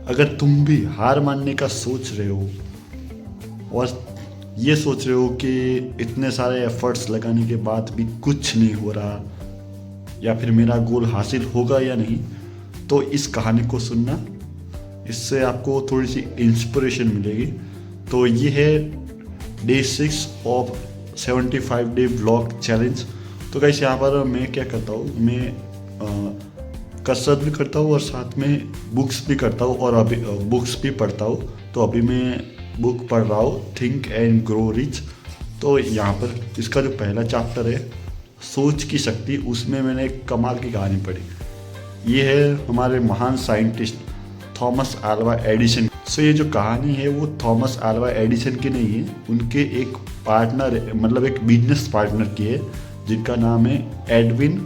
अगर तुम भी हार मानने का सोच रहे हो और ये सोच रहे हो कि इतने सारे एफर्ट्स लगाने के बाद भी कुछ नहीं हो रहा या फिर मेरा गोल हासिल होगा या नहीं, तो इस कहानी को सुनना, इससे आपको थोड़ी सी इंस्पिरेशन मिलेगी। तो ये है day 6 of 75 day vlog challenge. तो गाइस यहाँ पर मैं क्या करता हूँ, मैं कसरत भी करता हूँ और साथ में बुक्स भी करता हूँ और अभी बुक्स भी पढ़ता हूँ। तो अभी मैं बुक पढ़ रहा हूँ थिंक एंड ग्रो रिच। तो यहाँ पर इसका जो पहला चैप्टर है सोच की शक्ति, उसमें मैंने एक कमाल की कहानी पढ़ी। ये है हमारे महान साइंटिस्ट थॉमस अल्वा एडिसन। सो ये जो कहानी है वो थॉमस अल्वा एडिसन की नहीं है, उनके एक पार्टनर, मतलब एक बिजनेस पार्टनर की है जिनका नाम है एडविन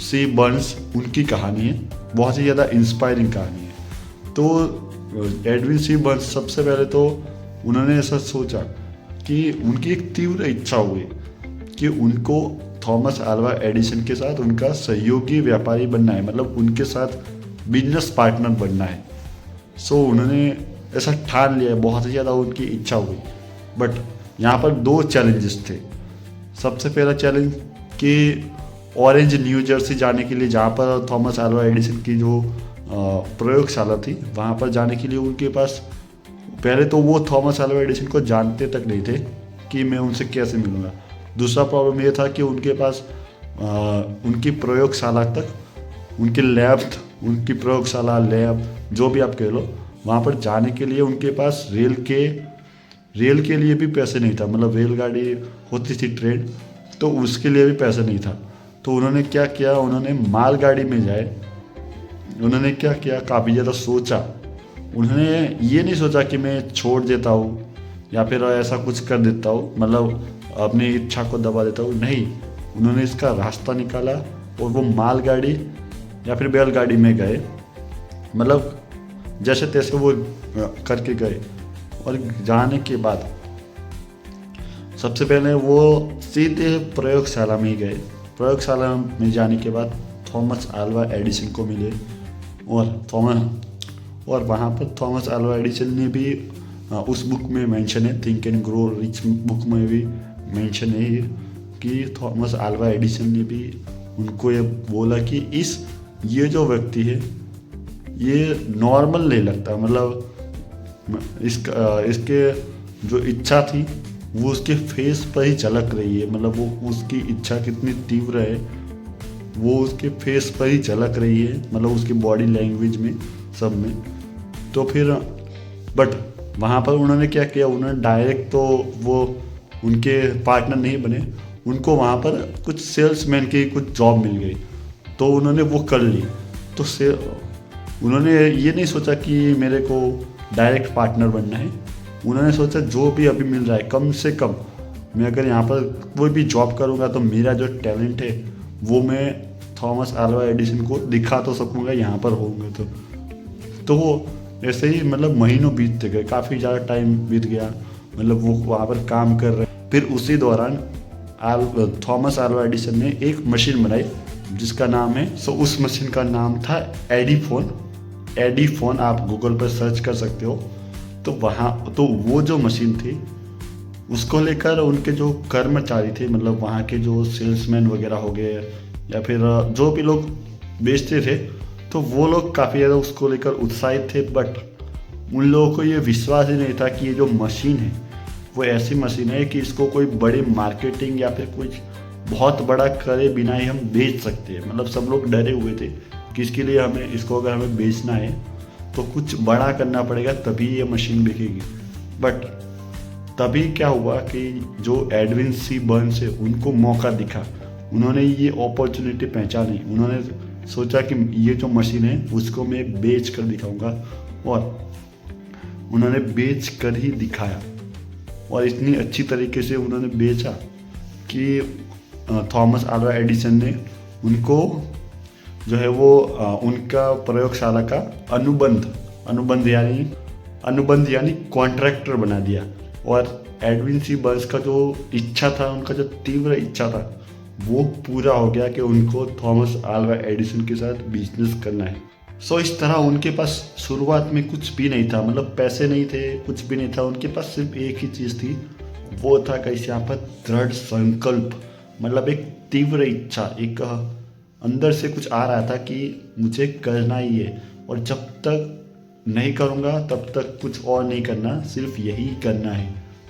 सी बर्न्स। उनकी कहानी है, बहुत ही ज़्यादा इंस्पायरिंग कहानी है। तो एडविन सी बर्न्स सबसे पहले तो उन्होंने ऐसा सोचा कि उनकी एक तीव्र इच्छा हुई कि उनको थॉमस अल्वा एडिसन के साथ उनका सहयोगी व्यापारी बनना है, मतलब उनके साथ बिजनेस पार्टनर बनना है। सो उन्होंने ऐसा ठान लिया, बहुत ही ज़्यादा उनकी इच्छा हुई। बट यहाँ पर दो चैलेंजेस थे। सबसे पहला चैलेंज कि ऑरेंज न्यू जर्सी जाने के लिए, जहाँ पर थॉमस अल्वा एडिसन की जो प्रयोगशाला थी, वहाँ पर जाने के लिए उनके पास, पहले तो वो थॉमस अल्वा एडिसन को जानते तक नहीं थे कि मैं उनसे कैसे मिलूँगा। दूसरा प्रॉब्लम ये था कि उनके पास उनकी प्रयोगशाला तक, उनके लैब, उनकी प्रयोगशाला लैब जो भी आप कह लो, वहाँ पर जाने के लिए उनके पास रेल के लिए भी पैसे नहीं था। मतलब रेलगाड़ी होती थी, ट्रेन, तो उसके लिए भी पैसे नहीं था। तो उन्होंने क्या किया, उन्होंने मालगाड़ी में जाए, उन्होंने क्या किया, काफ़ी ज़्यादा सोचा। उन्होंने ये नहीं सोचा कि मैं छोड़ देता हूँ या फिर ऐसा कुछ कर देता हूँ, मतलब अपनी इच्छा को दबा देता हूँ, नहीं। उन्होंने इसका रास्ता निकाला और वो मालगाड़ी या फिर बैलगाड़ी में गए, मतलब जैसे तैसे वो करके गए। और जाने के बाद सबसे पहले वो सीधे प्रयोगशाला में ही गए। प्रयोगशाला में जाने के बाद थॉमस अल्वा एडिसन को मिले और वहाँ पर थॉमस अल्वा एडिसन ने भी उस बुक में मेंशन है, think and grow rich book में भी मेंशन है कि थॉमस अल्वा एडिसन ने भी उनको ये बोला कि ये जो व्यक्ति है ये नॉर्मल नहीं लगता, मतलब इसके जो इच्छा थी वो उसके फेस पर ही झलक रही है, मतलब वो उसकी इच्छा कितनी तीव्र है वो उसके फेस पर ही झलक रही है, मतलब उसकी बॉडी लैंग्वेज में, सब में। तो फिर बट वहाँ पर उन्होंने क्या किया, उन्होंने डायरेक्ट तो वो उनके पार्टनर नहीं बने, उनको वहाँ पर कुछ सेल्समैन की कुछ जॉब मिल गई, तो उन्होंने वो कर ली। तो उन्होंने ये नहीं सोचा कि मेरे को डायरेक्ट पार्टनर बनना है। उन्होंने सोचा जो भी अभी मिल रहा है, कम से कम मैं अगर यहाँ पर कोई भी जॉब करूँगा तो मेरा जो टैलेंट है वो मैं थॉमस अल्वा एडिसन को दिखा तो सकूँगा यहाँ पर होऊंगा। तो वो ऐसे ही मतलब महीनों बीतते गए, काफ़ी ज़्यादा टाइम बीत गया, मतलब वो वहाँ पर काम कर रहे। फिर उसी दौरान थॉमस अल्वा एडिसन ने एक मशीन बनाई जिसका नाम है, उस मशीन का नाम था एडीफोन। आप गूगल पर सर्च कर सकते हो। तो वो जो मशीन थी उसको लेकर उनके जो कर्मचारी थे, मतलब वहाँ के जो सेल्समैन वगैरह हो गए या फिर जो भी लोग बेचते थे, तो वो लोग काफ़ी ज़्यादा उसको लेकर उत्साहित थे। बट उन लोगों को ये विश्वास ही नहीं था कि ये जो मशीन है वो ऐसी मशीन है कि इसको कोई बड़ी मार्केटिंग या फिर कुछ बहुत बड़ा करे बिना ही हम बेच सकते हैं। मतलब सब लोग डरे हुए थे कि इसके लिए इसको अगर हमें बेचना है तो कुछ बड़ा करना पड़ेगा तभी ये मशीन बिकेगी। बट तभी क्या हुआ कि जो एडविन सी बर्न्स है उनको मौका दिखा, उन्होंने ये अपॉर्चुनिटी पहचानी। उन्होंने सोचा कि ये जो मशीन है उसको मैं बेच कर दिखाऊंगा, और उन्होंने बेच कर ही दिखाया। और इतनी अच्छी तरीके से उन्होंने बेचा कि थॉमस अल्वा एडिसन ने उनको जो है वो उनका प्रयोगशाला का अनुबंध यानी कॉन्ट्रैक्टर बना दिया। और एडविन सी बर्न्स का जो इच्छा था, उनका जो तीव्र इच्छा था वो पूरा हो गया कि उनको थॉमस अल्वा एडिसन के साथ बिजनेस करना है। सो इस तरह उनके पास शुरुआत में कुछ भी नहीं था, मतलब पैसे नहीं थे, कुछ भी नहीं था, उनके पास सिर्फ एक ही चीज़ थी, वो था कैसे यहाँ पर दृढ़ संकल्प, मतलब एक तीव्र इच्छा, एक अंदर से कुछ आ रहा था कि मुझे करना ही है और जब तक नहीं करूँगा तब तक कुछ और नहीं करना, सिर्फ यही करना है।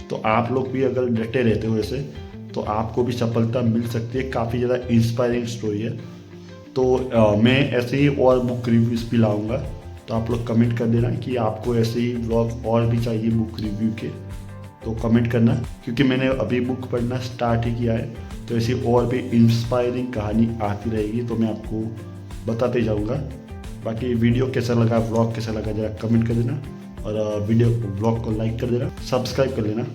तो आप लोग भी अगर डटे रहते हो ऐसे तो आपको भी सफलता मिल सकती है। काफ़ी ज़्यादा इंस्पायरिंग स्टोरी है। तो मैं ऐसे ही और बुक रिव्यूज़ भी लाऊंगा, तो आप लोग कमेंट कर देना कि आपको ऐसे ही व्लॉग और भी चाहिए बुक रिव्यू के, तो कमेंट करना, क्योंकि मैंने अभी बुक पढ़ना स्टार्ट ही किया है। तो ऐसी और भी इंस्पायरिंग कहानी आती रहेगी तो मैं आपको बताते जाऊंगा। बाकी वीडियो कैसा लगा, व्लॉग कैसा लगा, ज़रा कमेंट कर देना और वीडियो व्लॉग को लाइक कर देना, सब्सक्राइब कर लेना।